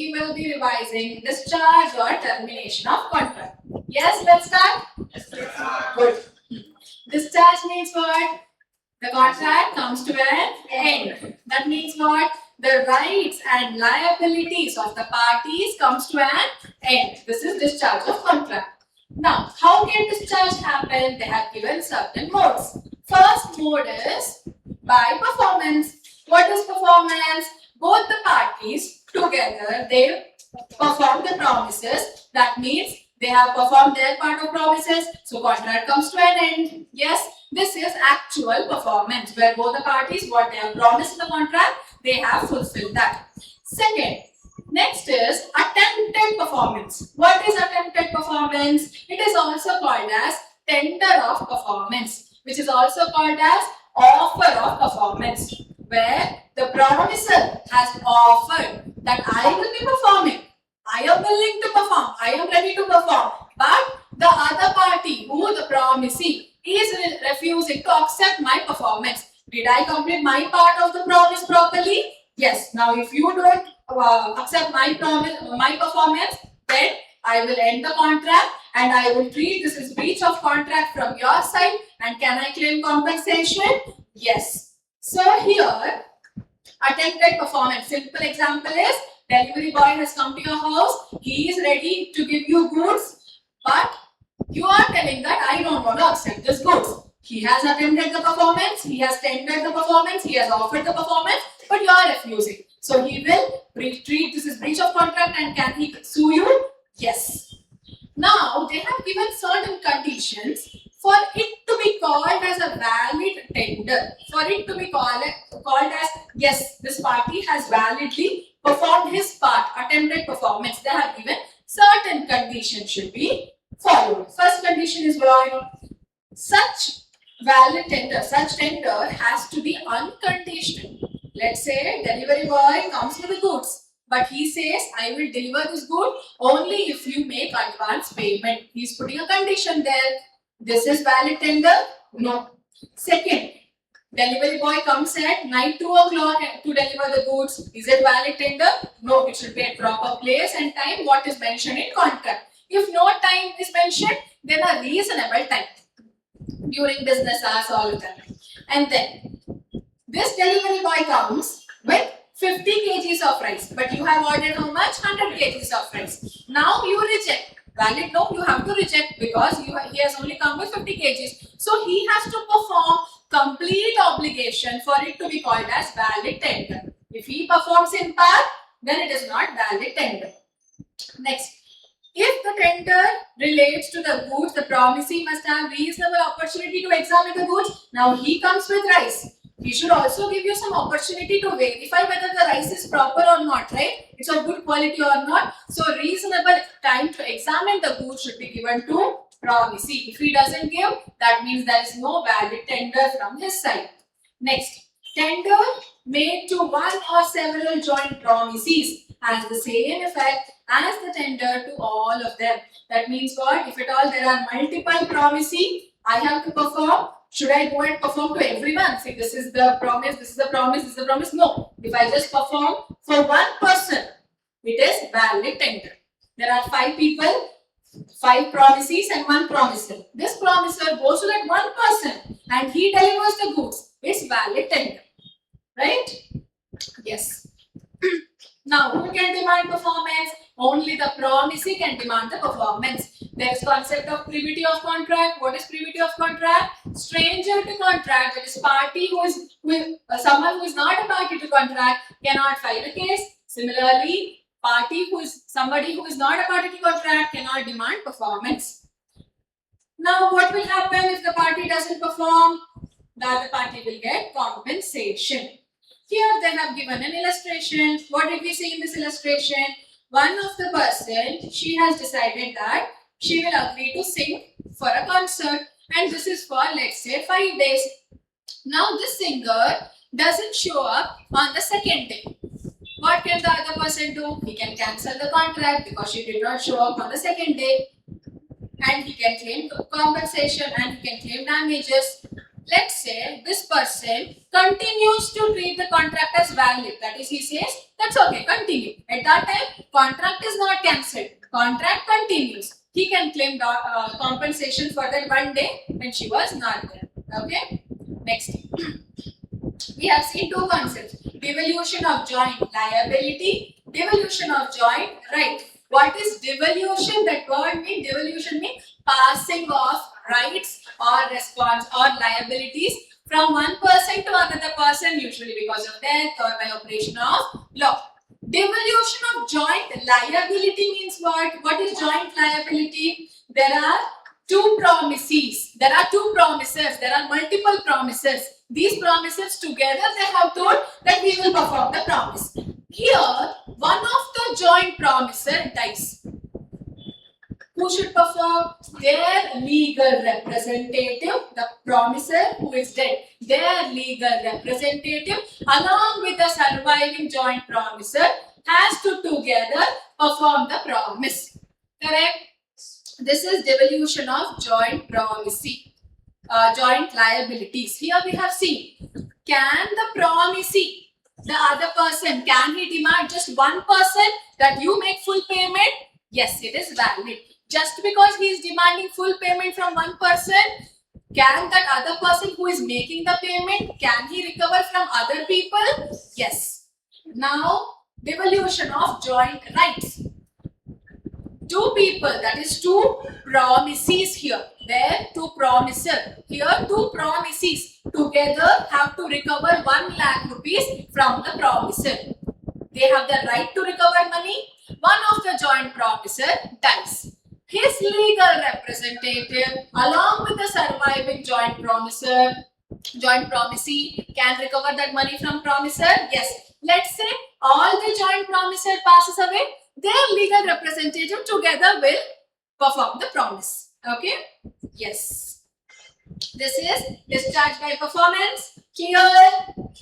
we will be revising discharge or termination of contract. Yes, let's start. Good. Discharge means what? The contract comes to an end. That means what? The rights and liabilities of the parties comes to an end. This is discharge of contract. Now, how can discharge happen? They have given certain modes. First mode is by performance. What is performance? Both the parties together, they perform the promises. That means they have performed their part of promises. So contract comes to an end. Yes, this is actual performance where both the parties, what they have promised in the contract, they have fulfilled that. Second, next is attempted performance. What is attempted performance? It is also called as tender of performance, which is also called as offer of performance, where the promiser has offered that I will be performing, I am willing to perform, I am ready to perform, but the other party, who the promisee, is refusing to accept my performance. Did I complete my part of the promise properly? Yes. Now, if you don't accept my promise, my performance, then I will end the contract and I will treat this as breach of contract from your side. And can I claim compensation? Yes. So here, attempted performance. Simple example is delivery boy has come to your house. He is ready to give you goods, but you are telling that I don't want to accept this goods. He has attempted the performance, he has tendered the performance, he has offered the performance, but you are refusing. So he will treat this as breach of contract and can he sue you? Yes. Now they have given certain conditions for it to be called as a valid tender. For it to be called as, yes, this party has validly performed his part, attempted performance. They have given certain conditions should be followed. First condition is what? Such valid tender, such tender has to be unconditional. Let's say delivery boy comes with the goods, but he says, I will deliver this good only if you make advance payment. He's putting a condition there. This is valid tender? No. Second, delivery boy comes at night 2 o'clock to deliver the goods. Is it valid tender? No, it should be at proper place and time what is mentioned in contract. If no time is mentioned, then a reasonable time during business hours, all of that. And then this delivery boy comes with 50 kgs of rice, but you have ordered how much? 100 kgs of rice. Now you reject. Valid? No, you have to reject because he has only come with 50 kgs. So he has to perform complete obligation for it to be called as valid tender. If he performs in part, then it is not valid tender. Next. If the tender relates to the goods, the promisee must have reasonable opportunity to examine the goods. Now he comes with rice. He should also give you some opportunity to verify whether the rice is proper or not, right? It's of good quality or not. So reasonable time to examine the goods should be given to promisee. If he doesn't give, that means there is no valid tender from his side. Next, tender made to one or several joint promisees has the same effect as the tender to all of them. That means what? If at all there are multiple promisee, I have to perform. Should I go and perform to everyone? Say this is the promise, this is the promise, this is the promise. No. If I just perform for one person, it is valid tender. There are 5 people, 5 promisees and 1 promiser. This promiser goes to that one person and he delivers the goods. It's valid tender. Right? Yes. Now, who can demand performance? Only the promisee can demand the performance. There is concept of privity of contract. What is privity of contract? Stranger to contract, that is party who is someone who is not a party to contract cannot file a case. Similarly, somebody who is not a party to contract cannot demand performance. Now, what will happen if the party doesn't perform? The other party will get compensation. Here they have given an illustration. What did we see in this illustration? One of the person, she has decided that she will agree to sing for a concert and this is for, let's say, 5 days. Now this singer doesn't show up on the second day. What can the other person do? He can cancel the contract because she did not show up on the second day and he can claim compensation and he can claim damages. let's say this person continues to treat the contract as valid. That is, he says, that's okay, continue. At that time, contract is not cancelled. Contract continues. He can claim compensation for that one day when she was not there. Okay. Next. We have seen two concepts. Devolution of joint liability, devolution of joint right. What is devolution? That word means devolution means passing of rights or response or liabilities from one person to another person, usually because of death or by operation of law. Devolution of joint liability means what? What is joint liability? There are two promises. There are two promises. There are multiple promises. These promises together, they have told that we will perform the promise. Here, one of the joint promiser dies. Who should perform? Their legal representative, the promiser who is dead. Their legal representative along with the surviving joint promiser has to together perform the promise. Correct? This is devolution of joint promisee. Joint liabilities. Here we have seen, can the promisee, the other person, can he demand just one person that you make full payment? Yes, it is valid. Just because he is demanding full payment from one person, can that other person who is making the payment, can he recover from other people? Yes. Now, devolution of joint rights. Two people, that is two promisees here. There, two promiser. Here, two promisees together have to recover 1 lakh rupees from the promiser. They have the right to recover money. One of the joint promiser dies. His legal representative, along with the surviving joint promiser, joint promisee, can recover that money from promiser. Yes. Let's say all the joint promiser passes away. Their legal representative together will perform the promise. Okay? Yes. This is discharge by performance. Clear?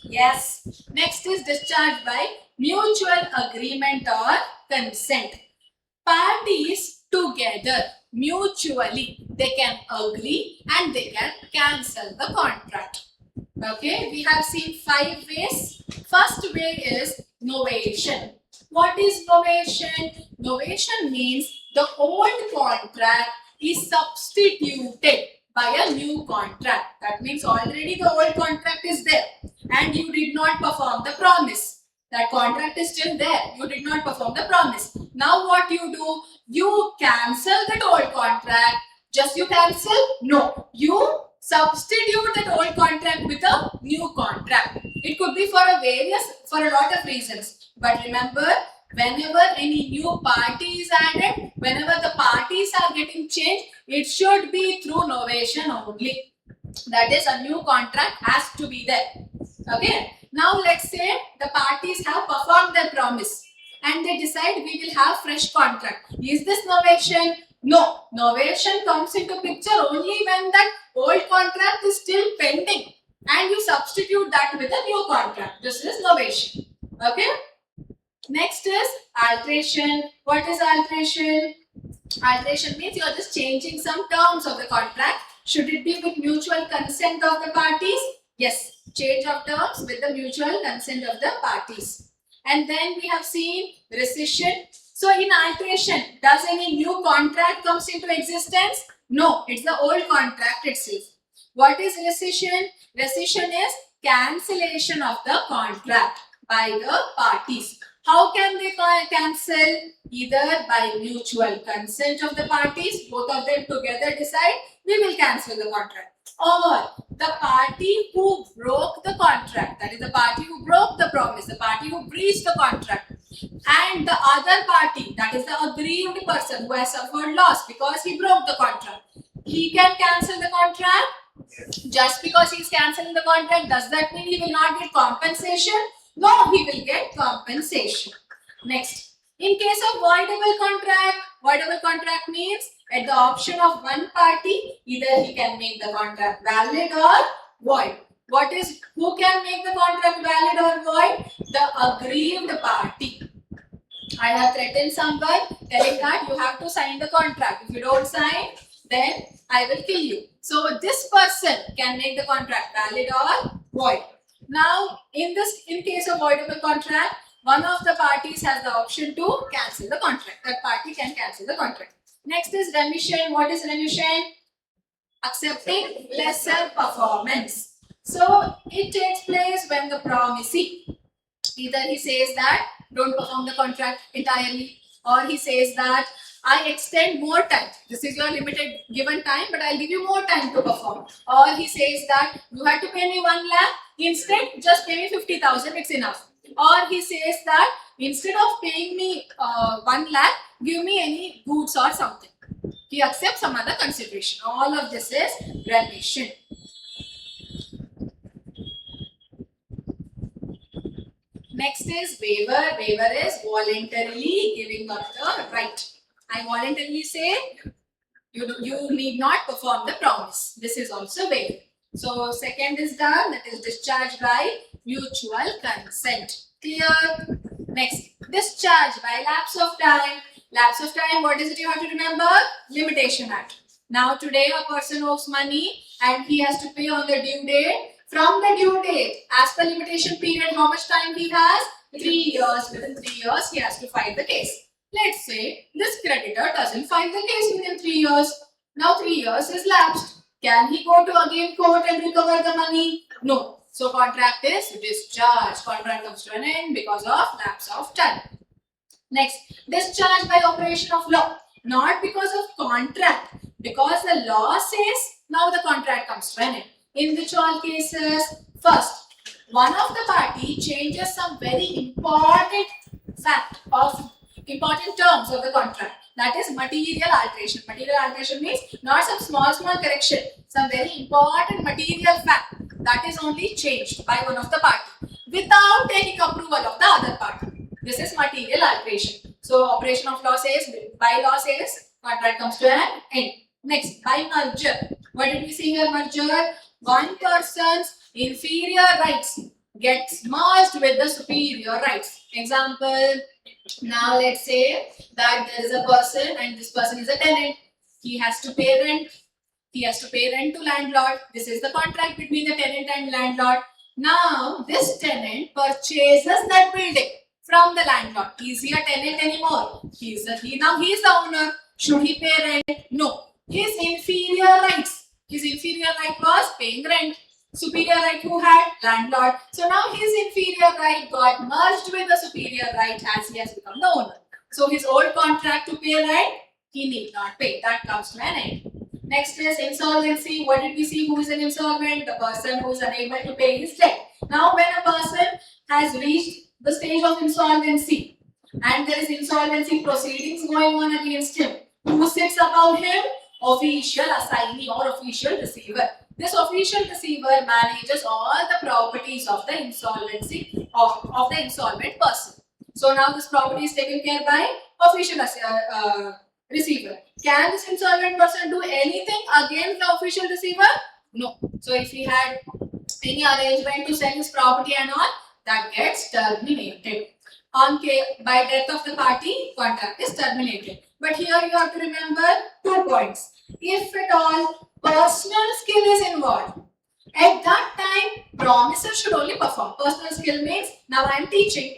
Yes. Next is discharge by mutual agreement or consent. Parties together, mutually, they can agree and they can cancel the contract. Okay? We have seen 5 ways. First way is novation. What is novation? Novation means the old contract is substituted by a new contract. That means already the old contract is there and you did not perform the promise. That contract is still there. You did not perform the promise. Now what you do? You cancel that old contract. Just you cancel? No. You substitute that old contract with a new contract. It could be for a lot of reasons. But remember, whenever any new party is added, whenever the parties are getting changed, it should be through novation only. That is, a new contract has to be there. Okay. Now let's say the parties have performed their promise and they decide we will have fresh contract. Is this novation? No. Novation comes into picture only when that old contract is still pending and you substitute that with a new contract. This is novation. Okay. Next is alteration. What is alteration? Alteration means you are just changing some terms of the contract. Should it be with mutual consent of the parties? Yes. Change of terms with the mutual consent of the parties. And then we have seen rescission. So in alteration, does any new contract comes into existence? No, it's the old contract itself. What is rescission? Rescission is cancellation of the contract by the parties. How can they cancel? Either by mutual consent of the parties, both of them together decide we will cancel the contract. Or the party who broke the contract, that is the party who broke the promise, the party who breached the contract, and the other party, that is the aggrieved person who has suffered loss because he broke the contract, he can cancel the contract. Just because he is cancelling the contract, does that mean he will not get compensation? No, he will get compensation. Next, in case of voidable contract means at the option of one party, either he can make the contract valid or void. Who can make the contract valid or void? The aggrieved party. I have threatened someone telling that you have to sign the contract. If you don't sign, then I will kill you. So this person can make the contract valid or void. Now, in case of voidable contract, one of the parties has the option to cancel the contract. That party can cancel the contract. Next is remission. What is remission? Accepting lesser performance. So it takes place when the promisee, either he says that don't perform the contract entirely, or he says that I extend more time. This is your limited given time, but I'll give you more time to perform. Or he says that you have to pay me 1 lakh, instead just pay me 50,000, it's enough. Or he says that instead of paying me 1 lakh, give me any goods or something. He accepts some other consideration. All of this is remission. Next is waiver. Waiver is voluntarily giving up the right. I voluntarily say you need not perform the promise. This is also waiver. So second is done, that is discharge by mutual consent. Clear? Next, discharge by lapse of time. Lapse of time, what is it you have to remember? Limitation Act. Now today a person owes money and he has to pay on the due date. From the due date, as per limitation period, how much time he has? 3 years. Within 3 years, he has to file the case. Let's say this creditor doesn't file the case within 3 years. Now 3 years is lapsed. Can he go to again court and recover the money? No. So contract is discharged. Contract comes to an end because of lapse of time. Next, discharge by operation of law. Not because of contract. Because the law says now the contract comes to an end. In which all cases? First, one of the party changes some very important important terms of the contract. That is material alteration. Material alteration means not some small correction. Some very important material fact that is only changed by one of the party without taking approval of the other party. This is material alteration. So operation of law says, by law says, contract comes to an end. Next, by merger. What did we see here? Merger. One person's inferior rights gets merged with the superior rights. Example, now let's say that there is a person and this person is a tenant. He has to pay rent. He has to pay rent to landlord. This is the contract between the tenant and landlord. Now, this tenant purchases that building from the landlord. Is he a tenant anymore? Now he is the owner. Should he pay rent? No. His inferior rights. His inferior right was paying rent. Superior right who had? Landlord. So now his inferior right got merged with the superior right as he has become the owner. So his old contract to pay rent, he need not pay. That comes to an end. Next is insolvency. What did we see? Who is an insolvent? The person who is unable to pay his debt. Now when a person has reached the stage of insolvency and there is insolvency proceedings going on against him, who sits above him? Official assignee or official receiver. This official receiver manages all the properties of the insolvency of the insolvent person. So now this property is taken care by official receiver. Can this insolvent person do anything against the official receiver? No. So if he had any arrangement to sell his property and all, that gets terminated. By death of the party, contract is terminated. But here you have to remember 2 points. If at all personal skill is involved, at that time promiser should only perform. Personal skill means now I am teaching.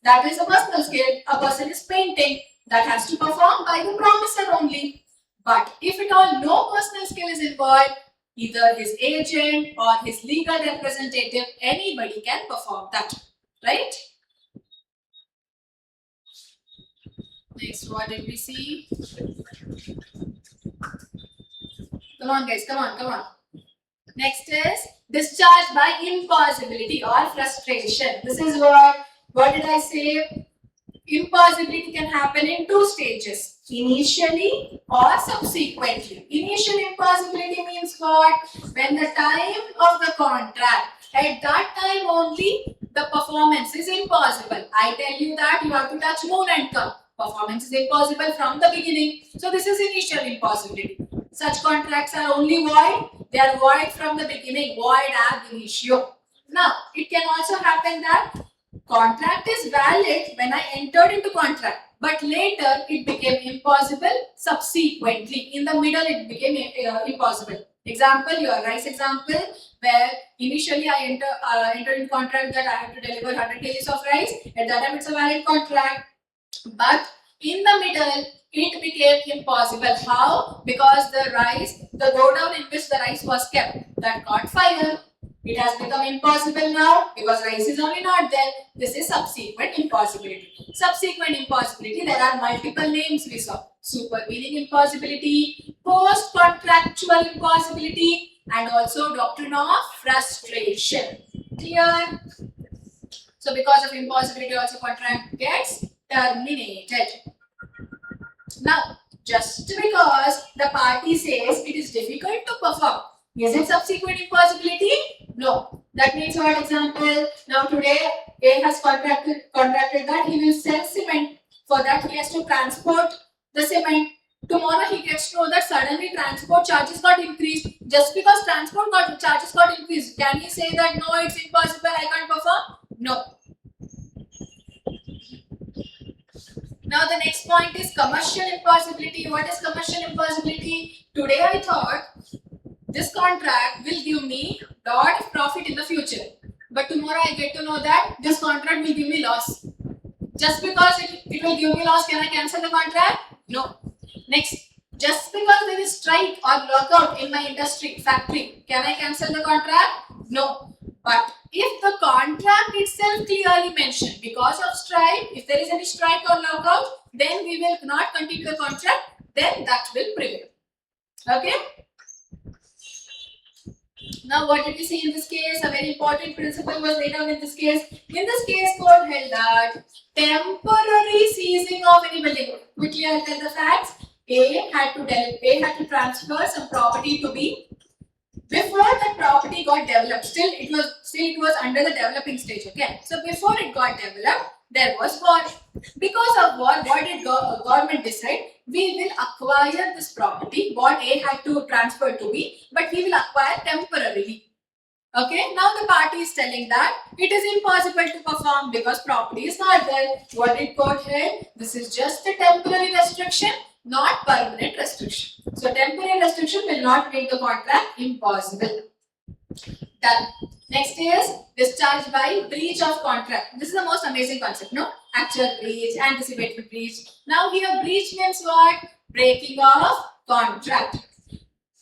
That is a personal skill. A person is painting. That has to perform by the promiser only. But if at all no personal skill is involved, either his agent or his legal representative, anybody can perform that. Right? Next, what did we see? Come on guys, come on. Next is discharge by impossibility or frustration. This is what did I say? Impossibility can happen in 2 stages. Initially or subsequently. Initial impossibility means what? When the time of the contract, at that time only the performance is impossible. I tell you that you have to touch moon and come. Performance is impossible from the beginning. So this is initial impossibility. Such contracts are only void. They are void from the beginning. Void ab initio. Now, it can also happen that contract is valid when I entered into contract, but later it became impossible subsequently. In the middle, it became impossible. Example, your rice example, where initially I entered into contract that I have to deliver 100 kgs of rice. At that time, it's a valid contract. But in the middle, it became impossible. How? Because the godown in which the rice was kept, that caught fire. It has become impossible now because rice is only not there. This is subsequent impossibility. Subsequent impossibility, there are multiple names we saw. Supervening impossibility, post-contractual impossibility, and also doctrine of frustration. Clear? So because of impossibility, also contract gets terminated. Now, just because the party says it is difficult to perform, is it subsequent impossibility? No. That means what example? Now today A has contracted that he will sell cement. For that he has to transport the cement. Tomorrow he gets to know that suddenly transport charges got increased. Just because charges got increased, can he say that no, it's impossible, I can't perform? No. Now the next point is commercial impossibility. What is commercial impossibility? Today I thought this contract will give me lot of profit in the future. But tomorrow I get to know that this contract will give me loss. Just because it will give me loss, can I cancel the contract? No. Next, just because there is strike or lockout in my industry, factory, can I cancel the contract? No. But if the contract itself clearly mentioned, because of strike, if there is any strike or lockout, then we will not continue the contract, then that will prevail. Okay? Now, what did we see in this case? A very important principle was laid down in this case. In this case, court held that temporary seizing of any building. Quickly, I'll tell the facts. A had to transfer some property to B. Before that property got developed, still it was under the developing stage. Okay, so before it got developed, there was war. Because of war, what did government decide? We will acquire this property. What A had to transfer to B, but he will acquire temporarily. Okay, now the party is telling that it is impossible to perform because property is not there. What did court held? This is just a temporary restriction, not permanent restriction. So temporary restriction will not make the contract impossible. Done. Next is discharge by breach of contract. This is the most amazing concept, no? Actual breach, anticipatory breach. Now here breach means what? Breaking of contract.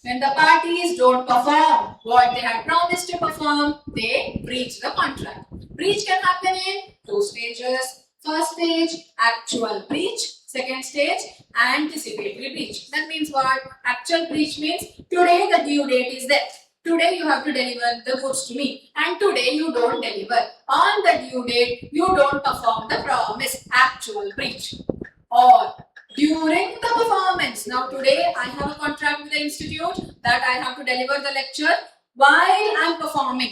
When the parties don't perform what they had promised to perform, they breach the contract. Breach can happen in two stages. First stage, actual breach. Second stage, anticipatory breach. That means what? Actual breach means today the due date is there. Today you have to deliver the goods to me, and today you don't deliver. On the due date, you don't perform the promise. Actual breach. Or during the performance. Now today I have a contract with the institute that I have to deliver the lecture. While I am performing,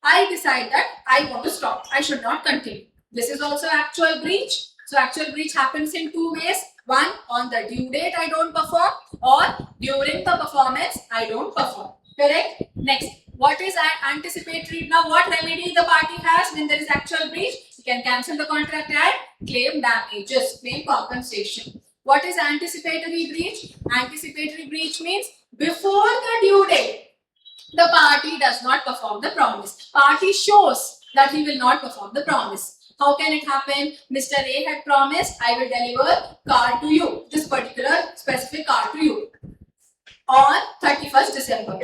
I decide that I want to stop. I should not continue. This is also actual breach. So actual breach happens in two ways. One, on the due date I don't perform, or during the performance I don't perform. Correct? Next, what is anticipatory? Now what remedy the party has when there is actual breach? You can cancel the contract and claim damages, claim compensation. What is anticipatory breach? Anticipatory breach means before the due date, the party does not perform the promise. Party shows that he will not perform the promise. How can it happen? Mr. A had promised, I will deliver car to you, this particular specific car to you on 31st December.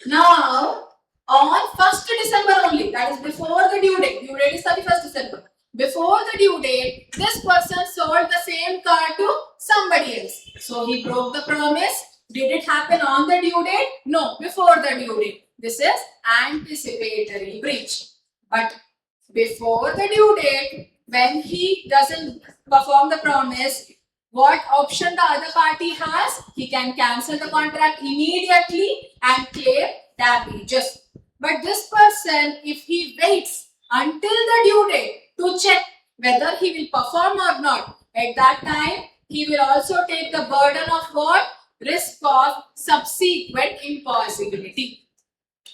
Now, on 1st December only, that is before the due date is 31st December. Before the due date, this person sold the same car to somebody else. So he broke the promise. Did it happen on the due date? No, before the due date. This is anticipatory breach. But before the due date, when he doesn't perform the promise, what option the other party has? He can cancel the contract immediately and claim damages. But this person, if he waits until the due date to check whether he will perform or not, at that time, he will also take the burden of what? Risk of subsequent impossibility.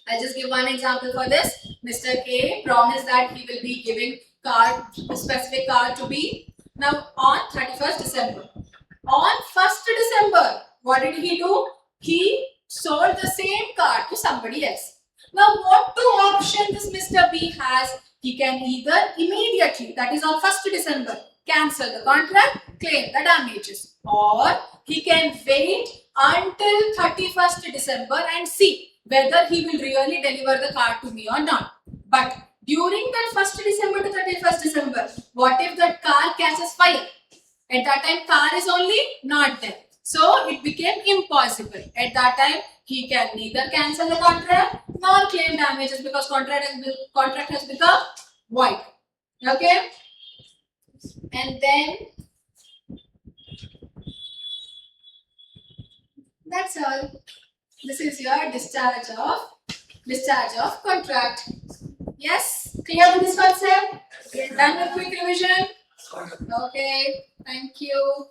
I'll just give one example for this. Mr. A promised that he will be giving specific car to be. Now on 31st December. On 1st December, what did he do? He sold the same car to somebody else. Now what two options this Mr. B has? He can either immediately, that is on 1st December, cancel the contract, claim the damages, or he can wait until 31st December and see whether he will really deliver the car to me or not. But during that 1st December to 31st December, what if that car catches fire? At that time, car is only not there. So it became impossible. At that time, he can neither cancel the contract nor claim damages because contract has become void. Okay? And then that's all. This is your discharge of contract. Yes? Clear with this concept? Yes. Done with quick revision? Okay. Thank you.